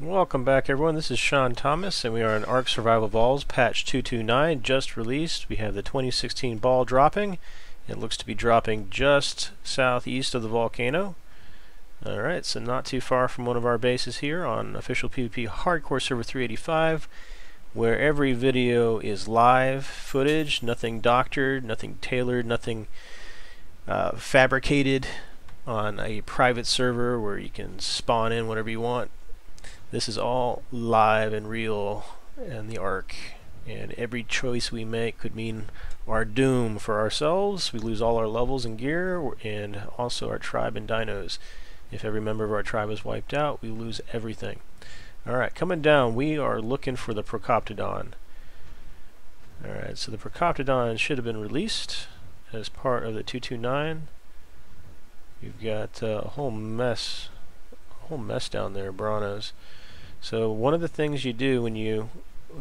Welcome back, everyone. This is Sean Thomas, and we are in Ark Survival Evolved, patch 229, just released. We have the 2016 ball dropping. It looks to be dropping just southeast of the volcano. Alright, so not too far from one of our bases here on official PvP Hardcore Server 385, where every video is live footage, nothing doctored, nothing tailored, nothing fabricated on a private server where you can spawn in whatever you want. This is all live and real in the Ark, and every choice we make could mean our doom for ourselves. We lose all our levels and gear, and also our tribe and dinos. If every member of our tribe is wiped out, we lose everything. Alright, coming down, we are looking for the Procoptodon. Alright, so the Procoptodon should have been released as part of the 229. You've got a whole mess down there, Branos. So one of the things you do when you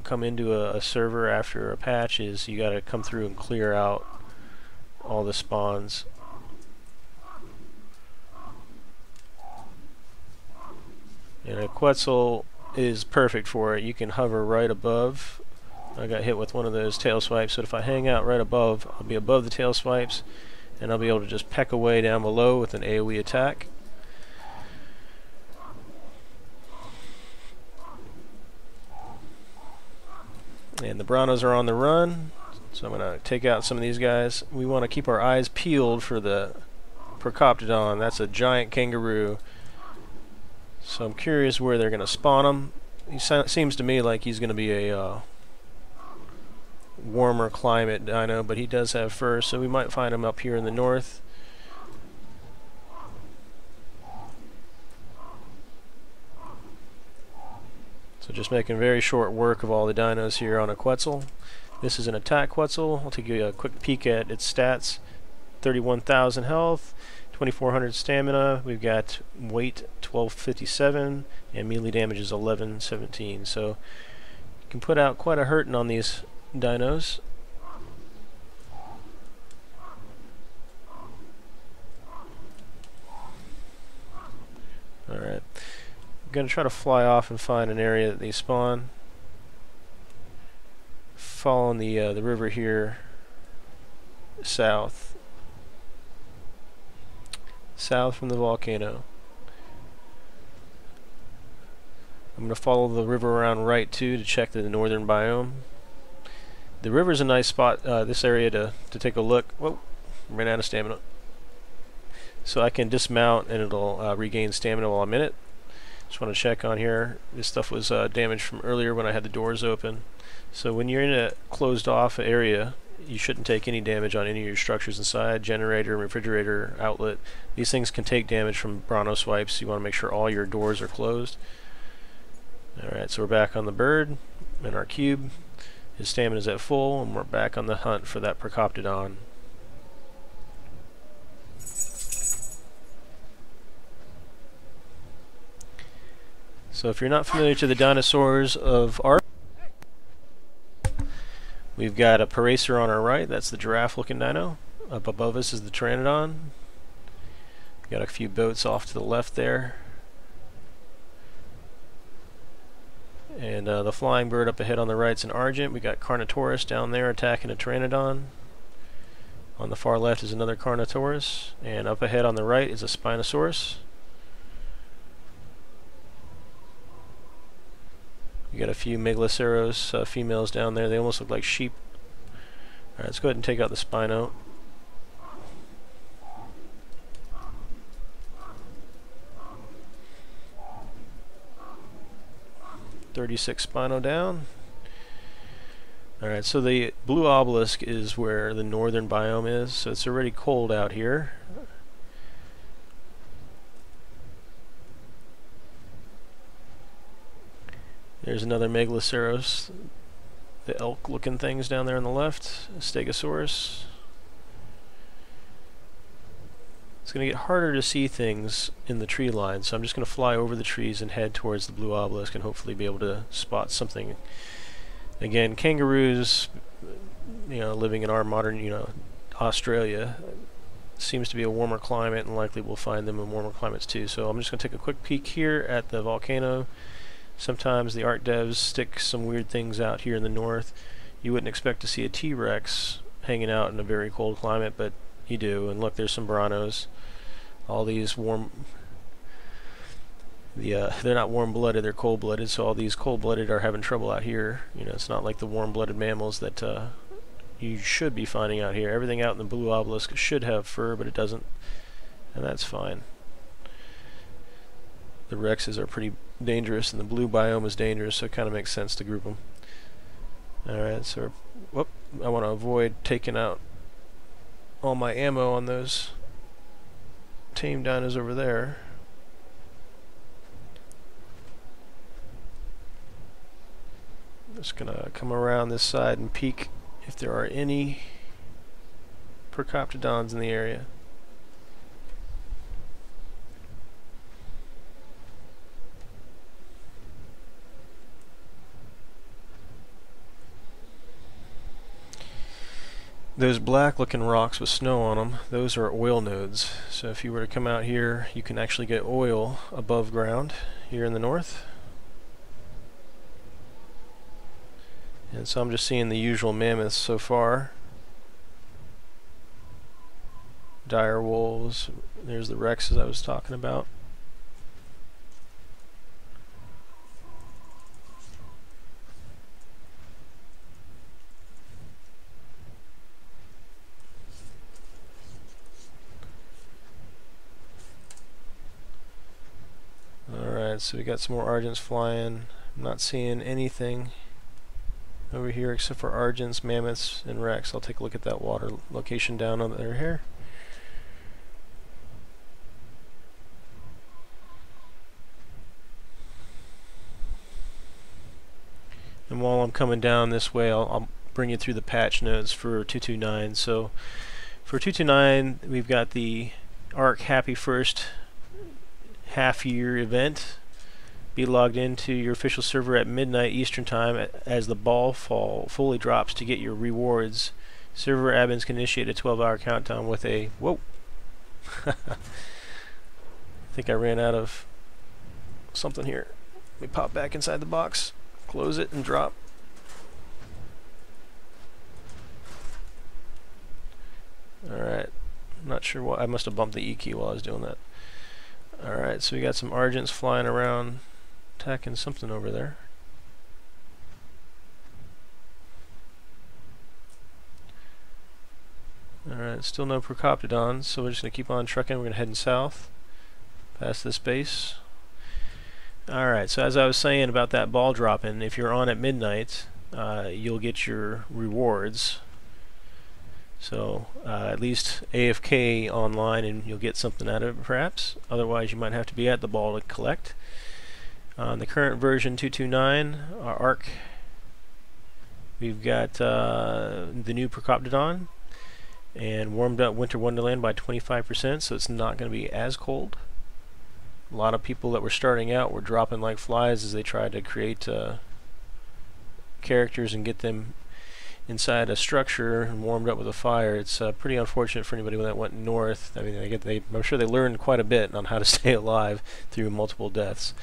come into a server after a patch is you got to come through and clear out all the spawns. And a Quetzal is perfect for it. You can hover right above. I got hit with one of those tail swipes, so if I hang out right above, I'll be above the tail swipes, and I'll be able to just peck away down below with an AoE attack. And the Branos are on the run, so I'm going to take out some of these guys. We want to keep our eyes peeled for the Procoptodon. That's a giant kangaroo. So I'm curious where they're going to spawn him. He seems to me like he's going to be a warmer climate dino, but he does have fur, so we might find him up here in the north. So just making very short work of all the dinos here on a Quetzal. This is an attack Quetzal. I'll take you a quick peek at its stats. 31,000 health, 2,400 stamina. We've got weight 1257 and melee damage is 1117. So you can put out quite a hurting on these dinos. Alright. I'm going to try to fly off and find an area that they spawn. Following the river here south from the volcano. I'm going to follow the river around right too to check the northern biome. The river's a nice spot, this area to take a look. Whoa, ran out of stamina. So I can dismount and it'll regain stamina while I'm in it. Just want to check on here. This stuff was damaged from earlier when I had the doors open. So when you're in a closed off area, you shouldn't take any damage on any of your structures inside. Generator, refrigerator, outlet. These things can take damage from Brano swipes. You want to make sure all your doors are closed. Alright, so we're back on the bird and our cube. His stamina is at full, and we're back on the hunt for that Procoptodon. So if you're not familiar to the dinosaurs of Ark, we've got a PapaSean on our right. That's the giraffe-looking dino. Up above us is the Pteranodon. Got a few boats off to the left there. And the flying bird up ahead on the right is an Argent. We got Carnotaurus down there attacking a Pteranodon. On the far left is another Carnotaurus. And up ahead on the right is a Spinosaurus. You got a few Megaloceros females down there. They almost look like sheep. Alright, let's go ahead and take out the Spino. $36 Spino down. Alright, so the blue obelisk is where the northern biome is, so it's already cold out here. There's another Megaloceros, the elk-looking things down there on the left, a Stegosaurus. It's going to get harder to see things in the tree line, so I'm just going to fly over the trees and head towards the blue obelisk and hopefully be able to spot something. Again, kangaroos, living in our modern, Australia, seems to be a warmer climate, and likely we'll find them in warmer climates too. So I'm just going to take a quick peek here at the volcano, Sometimes the art devs stick some weird things out here in the north. You wouldn't expect to see a T-Rex hanging out in a very cold climate, but you do. And look, there's some Branos. All these warm... they're not warm-blooded, they're cold-blooded, so all these cold-blooded are having trouble out here. You know, it's not like the warm-blooded mammals that you should be finding out here. Everything out in the blue obelisk should have fur, but it doesn't, and that's fine. The Rexes are pretty dangerous, and the blue biome is dangerous, so it kind of makes sense to group them. Alright, so whoop, I want to avoid taking out all my ammo on those tame dinos over there. Just gonna come around this side and peek if there are any Procoptodons in the area. Those black looking rocks with snow on them, those are oil nodes. So if you were to come out here, you can actually get oil above ground here in the north. And so I'm just seeing the usual mammoths so far. Dire wolves, there's the Rexes I was talking about. Alright, so we got some more Argents flying. I'm not seeing anything over here except for Argents, Mammoths, and Rex. I'll take a look at that water location down on there here. And while I'm coming down this way, I'll bring you through the patch notes for 229. So for 229, we've got the Ark Happy First half-year event. Be logged into your official server at midnight Eastern Time as the ball fully drops to get your rewards. Server admins can initiate a 12-hour countdown with a... Whoa! I think I ran out of something here. Let me pop back inside the box, close it, and drop. Alright. I'm not sure why. I must have bumped the E key while I was doing that. Alright, so we got some Argents flying around, attacking something over there. Alright, still no Procoptodons, so we're just going to keep on trucking. We're going to head south, past this base. Alright, so as I was saying about that ball dropping, if you're on at midnight, you'll get your rewards. So at least AFK online and you'll get something out of it perhaps. Otherwise you might have to be at the ball to collect. On the current version 229, our Ark, we've got the new Procoptodon and warmed up Winter Wonderland by 25%, so it's not going to be as cold. A lot of people that were starting out were dropping like flies as they tried to create characters and get them inside a structure and warmed up with a fire. It's pretty unfortunate for anybody that went north. I mean, I'm sure they learned quite a bit on how to stay alive through multiple deaths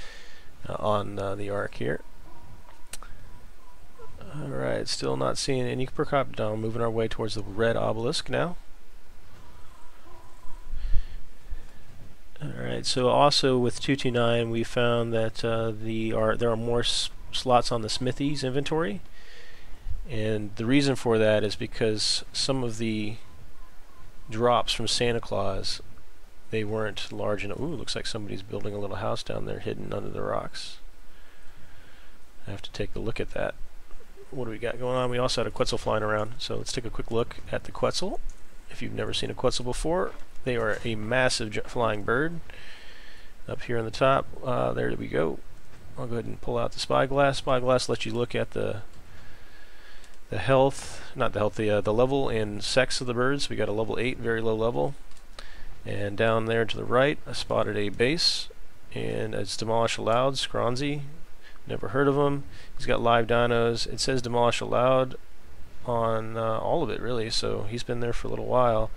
on the Ark here. Alright, still not seeing any Procoptodon. Moving our way towards the red obelisk now. Alright, so also with 229 we found that there are more slots on the Smithy's inventory. And the reason for that is because some of the drops from Santa Claus, they weren't large enough. Ooh, looks like somebody's building a little house down there hidden under the rocks. I have to take a look at that. What do we got going on? We also had a Quetzal flying around, so let's take a quick look at the Quetzal. If you've never seen a Quetzal before, they are a massive flying bird. Up here on the top, there we go. I'll go ahead and pull out the spyglass. Spyglass lets you look at the health, not the health, the level and sex of the birds. We got a level 8, very low level. And down there to the right, I spotted a base, and it's Demolish Allowed, Scronzy. Never heard of him. He's got live dinos. It says Demolish Allowed on all of it, really, so he's been there for a little while.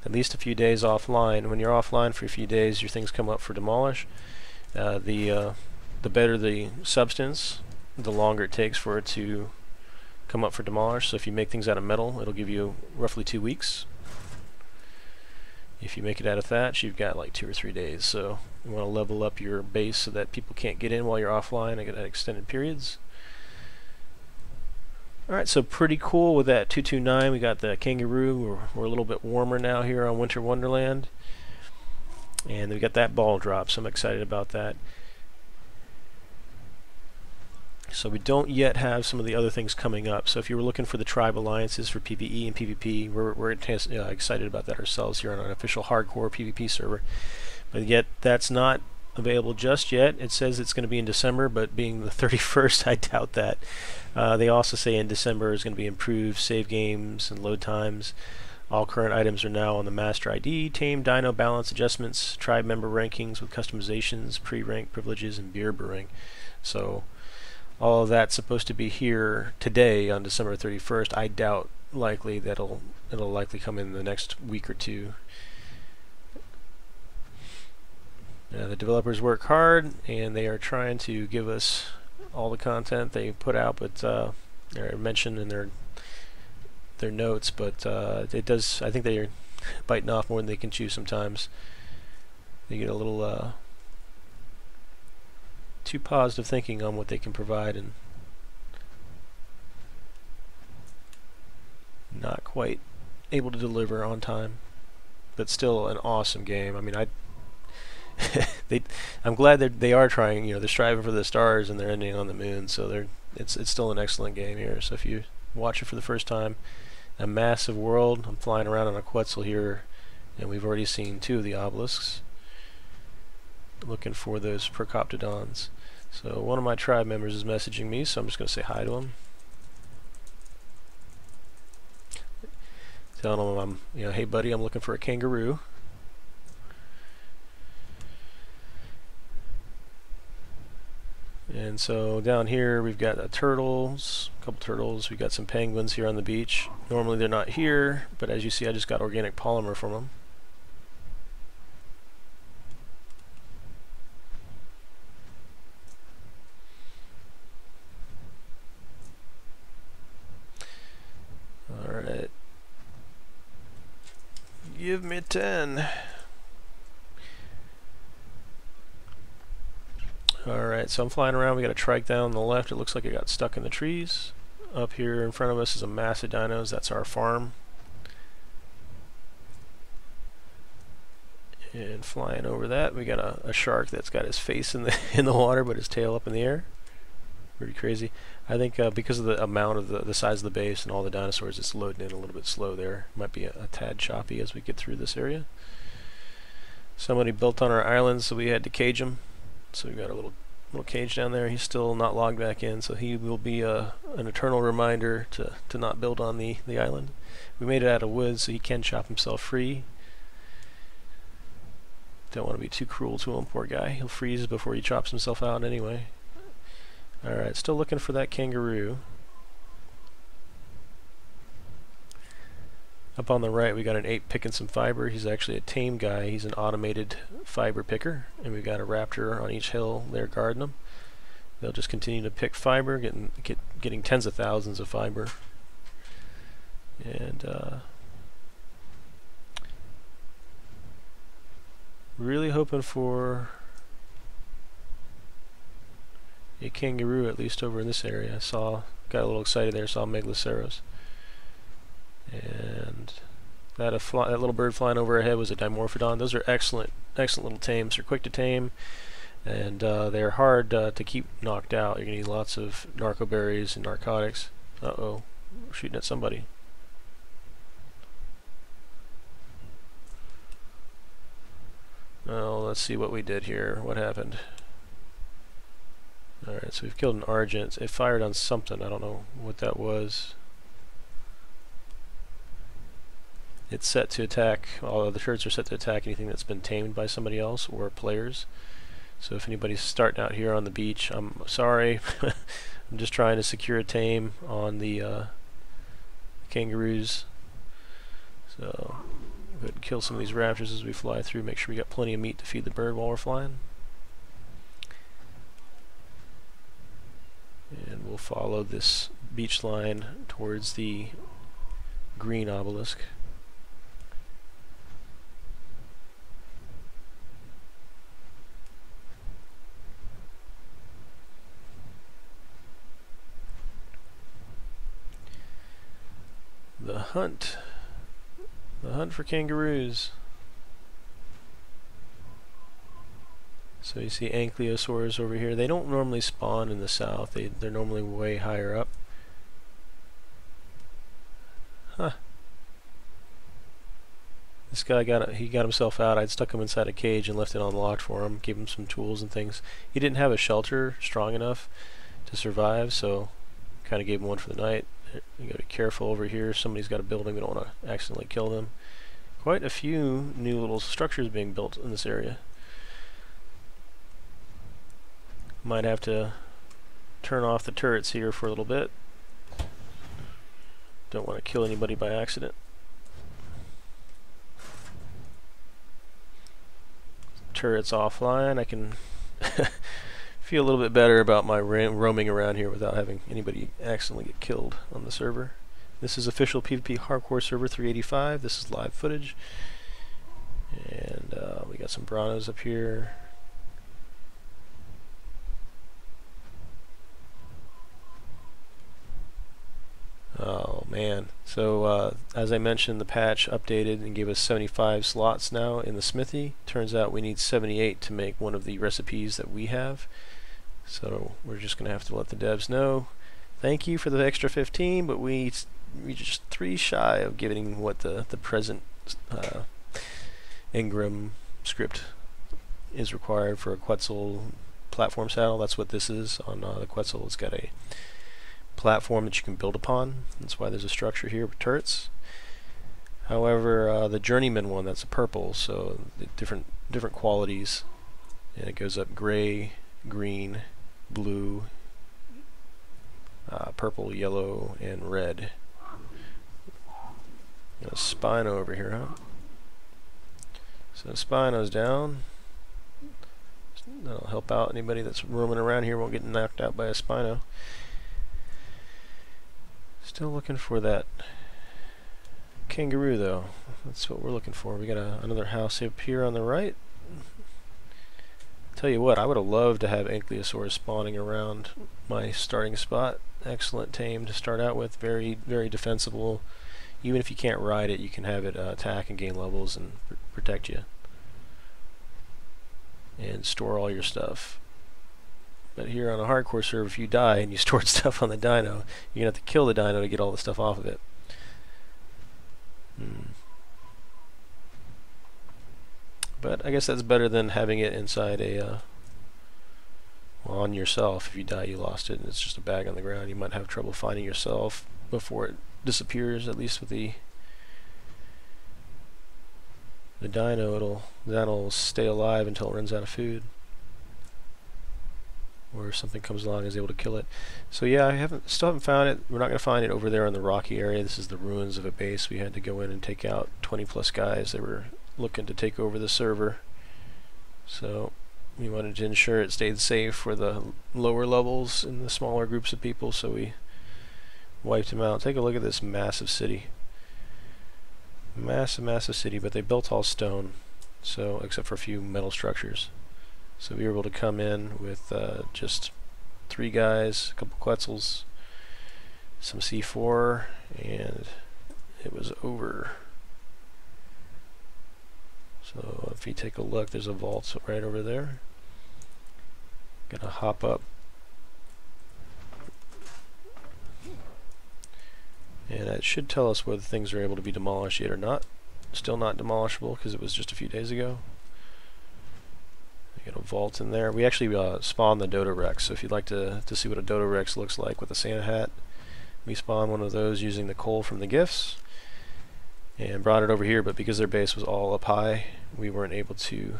At least a few days offline. When you're offline for a few days, your things come up for demolish. The the better the substance, the longer it takes for it to come up for demolish. So if you make things out of metal, it'll give you roughly 2 weeks. If you make it out of thatch, you've got like 2 or 3 days. So you want to level up your base so that people can't get in while you're offline and get at extended periods. Alright, so pretty cool with that 229. We got the kangaroo. We're a little bit warmer now here on Winter Wonderland. And we got that ball drop, so I'm excited about that. So we don't yet have some of the other things coming up. So if you were looking for the tribe alliances for PvE and PvP, we're excited about that ourselves here on an official hardcore PvP server. But yet that's not available just yet. It says it's going to be in December, but being the 31st, I doubt that. They also say in December is going to be improved save games and load times. All current items are now on the master ID, tame, dino, balance adjustments, tribe member rankings with customizations, pre-rank privileges, and beer brewing. So all of that's supposed to be here today on December 31st. I doubt likely that it'll likely come in the next week or two. The developers work hard, and they are trying to give us all the content they put out, but they're mentioned in their notes. But it does. I think they are biting off more than they can chew sometimes. They get a little too positive thinking on what they can provide, and not quite able to deliver on time. But still, an awesome game. I mean, I'm glad that they are trying. You know, they're striving for the stars and they're ending on the moon. So it's still an excellent game here. So if you watch it for the first time, a massive world. I'm flying around on a Quetzal here, and we've already seen 2 of the obelisks. Looking for those Procoptodons. So one of my tribe members is messaging me, so I'm just going to say hi to him. Telling him hey buddy, I'm looking for a kangaroo. And so down here we've got turtles, a couple turtles. We've got some penguins here on the beach. Normally they're not here, but as you see, I just got organic polymer from them. Alright. Give me 10. Alright, so I'm flying around. We got a trike down on the left. It looks like it got stuck in the trees. Up here in front of us is a mass of dinos. That's our farm. And flying over that, we got a shark that's got his face in the water, but his tail up in the air. Pretty crazy. I think because of the amount of the size of the base and all the dinosaurs, it's loading in a little bit slow there. Might be a tad choppy as we get through this area. Somebody built on our island, so we had to cage him. So we've got a little cage down there. He's still not logged back in, so he will be an eternal reminder to not build on the island. We made it out of wood, so he can chop himself free. Don't want to be too cruel to him, poor guy. He'll freeze before he chops himself out anyway. Alright, still looking for that kangaroo. Up on the right, we got an ape picking some fiber. He's actually a tame guy. He's an automated fiber picker, and we've got a raptor on each hill there guarding them. They'll just continue to pick fiber, getting tens of thousands of fiber. And really hoping for a kangaroo, at least over in this area. Got a little excited there, saw Megaloceros. And that little bird flying overhead was a Dimorphodon. Those are excellent little tames. They're quick to tame, and they're hard to keep knocked out. You're going to need lots of narco berries and narcotics. Uh-oh, we're shooting at somebody. Oh, let's see what we did here. What happened? Alright, so we've killed an Argent. It fired on something. I don't know what that was. It's set to attack, all the turrets are set to attack anything that's been tamed by somebody else or players. So if anybody's starting out here on the beach, I'm sorry. I'm just trying to secure a tame on the kangaroos. So go ahead and kill some of these raptors as we fly through. Make sure we got plenty of meat to feed the bird while we're flying. follow this beach line towards the green obelisk. The hunt for kangaroos. So you see ankylosaurs over here. They don't normally spawn in the south. They're normally way higher up. Huh. This guy got himself out. I'd stuck him inside a cage and left it unlocked for him. Gave him some tools and things. He didn't have a shelter strong enough to survive, so kind of gave him one for the night. You gotta be careful over here. Somebody's got a building. We don't want to accidentally kill them. Quite a few new little structures being built in this area. Might have to turn off the turrets here for a little bit. Don't want to kill anybody by accident. Turrets offline. I can feel a little bit better about my roaming around here without having anybody accidentally get killed on the server. This is official PvP Hardcore Server 385. This is live footage. And we got some Branos up here. Oh man. So as I mentioned, the patch updated and gave us 75 slots now in the smithy. Turns out we need 78 to make one of the recipes that we have. So we're just going to have to let the devs know. Thank you for the extra 15, but we're just 3 shy of getting what the present Ingram script is required for a Quetzal platform saddle. That's what this is on the Quetzal. It's got a platform that you can build upon. That's why there's a structure here with turrets. However, the Journeyman one, that's a purple, so the different qualities, and it goes up gray, green, blue, purple, yellow, and red. Got a Spino over here, huh? So Spino's down. That'll help out anybody that's roaming around here won't get knocked out by a Spino. Still looking for that kangaroo though. That's what we're looking for. We got another house up here on the right. Tell you what, I would have loved to have ankylosaurs spawning around my starting spot. Excellent tame to start out with. Very, very defensible. Even if you can't ride it, you can have it attack and gain levels and protect you. And store all your stuff. But here on a hardcore server, if you die and you stored stuff on the dino, you're going to have to kill the dino to get all the stuff off of it. But I guess that's better than having it inside a well, on yourself. If you die, you lost it, and it's just a bag on the ground. You might have trouble finding yourself before it disappears. At least with the dino, that'll stay alive until it runs out of food, or if something comes along and is able to kill it. So yeah, I still haven't found it. We're not going to find it over there in the rocky area. This is the ruins of a base. We had to go in and take out 20 plus guys that were looking to take over the server. So we wanted to ensure it stayed safe for the lower levels and the smaller groups of people, so we wiped them out. Take a look at this massive city. Massive city, but they built all stone, so except for a few metal structures. So we were able to come in with just 3 guys, a couple Quetzals, some C4, and it was over. So if you take a look, there's a vault right over there. Gonna hop up. And it should tell us whether things are able to be demolished yet or not. Still not demolishable because it was just a few days ago. Got a vault in there. We actually spawned the Dodo Rex, so if you'd like to see what a Dodo Rex looks like with a Santa hat, we spawned one of those using the coal from the gifts and brought it over here, but because their base was all up high, we weren't able to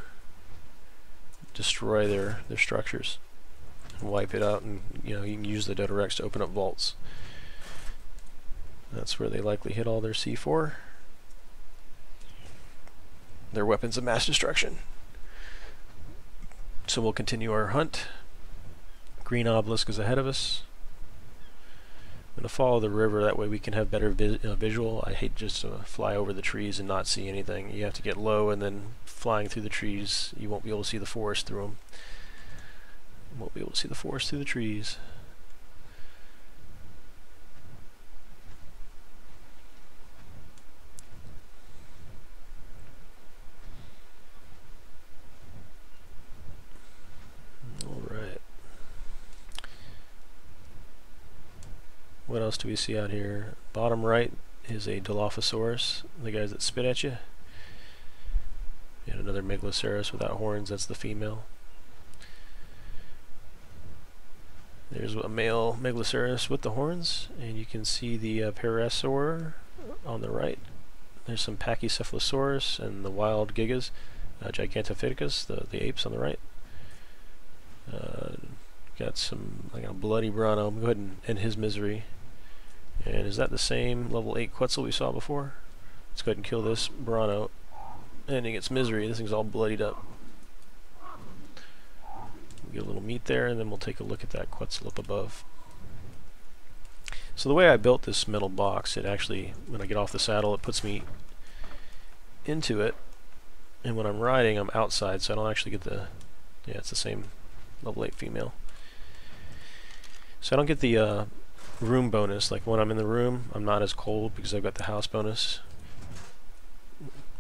destroy their structures and wipe it out, and you can use the Dodo Rex to open up vaults. That's where they likely hid all their C4. Their weapons of mass destruction. So we'll continue our hunt. Green obelisk is ahead of us. going to follow the river, that way we can have better visual. I hate just to fly over the trees and not see anything. You have to get low, and then flying through the trees, you won't be able to see the forest through them. You won't be able to see the forest through the trees. Alright. What else do we see out here? Bottom right is a Dilophosaurus, the guys that spit at you. And another Megaloceros without horns, that's the female. There's a male Megaloceros with the horns, and you can see the Parasaur on the right. There's some Pachycephalosaurus and the wild Gigas, Gigantopithecus, the apes on the right. Got some like a bloody Bronto. I'm going to go ahead and end his misery. And is that the same level 8 Quetzal we saw before? Let's go ahead and kill this Bronto. And he gets misery. This thing's all bloodied up. We'll get a little meat there, and then we'll take a look at that Quetzal up above. So the way I built this metal box, it actually, when I get off the saddle, it puts me into it. And when I'm riding, I'm outside, so I don't actually get the... Yeah, it's the same level 8 female. So I don't get the room bonus. Like when I'm in the room, I'm not as cold because I've got the house bonus.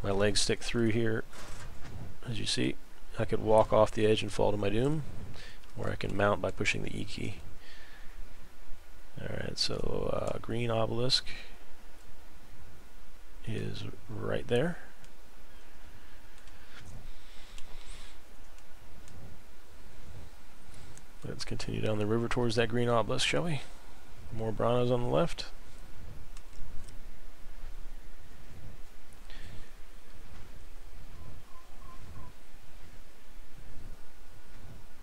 My legs stick through here, as you see. I could walk off the edge and fall to my doom, or I can mount by pushing the E key. Alright, so green obelisk is right there. Let's continue down the river towards that green obelisk, shall we? More Brontos on the left.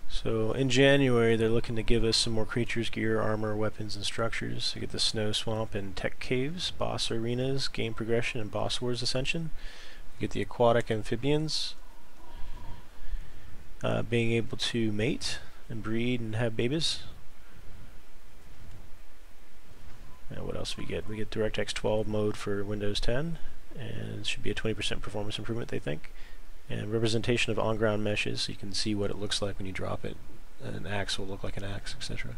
So in January, they're looking to give us some more creatures, gear, armor, weapons, and structures. You get the Snow Swamp and Tech Caves, boss arenas, game progression, and boss wars ascension. You get the aquatic amphibians, being able to mate and breed and have babies. Now what else do we get? We get DirectX 12 mode for Windows 10, and it should be a 20% performance improvement, they think. And representation of on-ground meshes, so you can see what it looks like when you drop it. An axe will look like an axe, etc.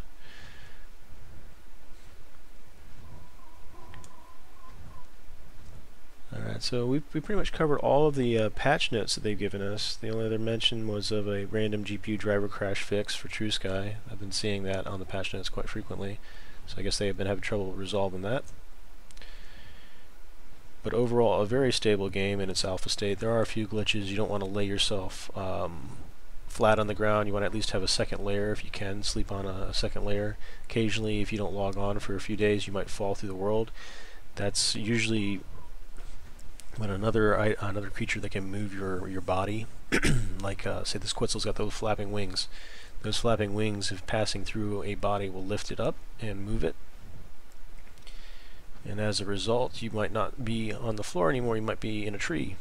Alright, so we pretty much covered all of the patch notes that they've given us. The only other mention was of a random GPU driver crash fix for TrueSky. I've been seeing that on the patch notes quite frequently, so I guess they have been having trouble resolving that. But overall, a very stable game in its alpha state. There are a few glitches. You don't want to lay yourself flat on the ground. You want to at least have a second layer if you can. Sleep on a second layer. Occasionally, if you don't log on for a few days, you might fall through the world. That's usually when another creature that can move your body, like say this Quetzal's got those flapping wings. Those flapping wings, if passing through a body, will lift it up and move it. And as a result, you might not be on the floor anymore, you might be in a tree.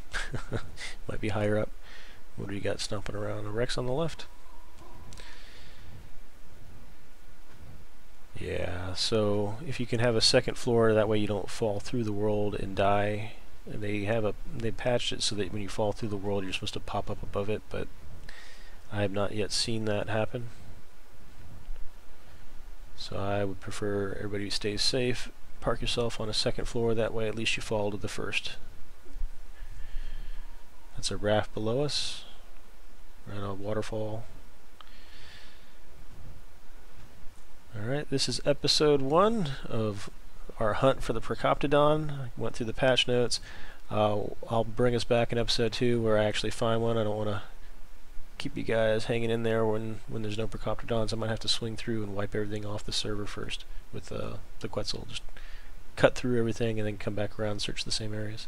Might be higher up. What do you got stomping around? A Rex on the left? Yeah, so if you can have a second floor, that way you don't fall through the world and die. And they patched it so that when you fall through the world, you're supposed to pop up above it, but I have not yet seen that happen. So I would prefer everybody stays safe. Park yourself on a second floor, that way at least you fall to the first. That's a raft below us, right on a waterfall. Alright, this is episode 1 of our hunt for the Procoptodon. I went through the patch notes. I'll bring us back in episode 2 where I actually find one. I don't want to keep you guys hanging in there when there's no Procoptodons. I might have to swing through and wipe everything off the server first with the Quetzal. Just cut through everything and then come back around and search the same areas.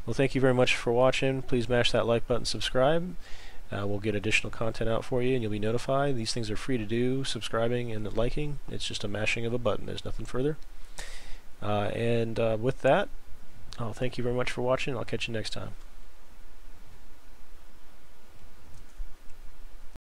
Well, thank you very much for watching. Please mash that like button, subscribe. We'll get additional content out for you and you'll be notified. These things are free to do, subscribing and liking. It's just a mashing of a button. There's nothing further. With that, I'll thank you very much for watching. I'll catch you next time.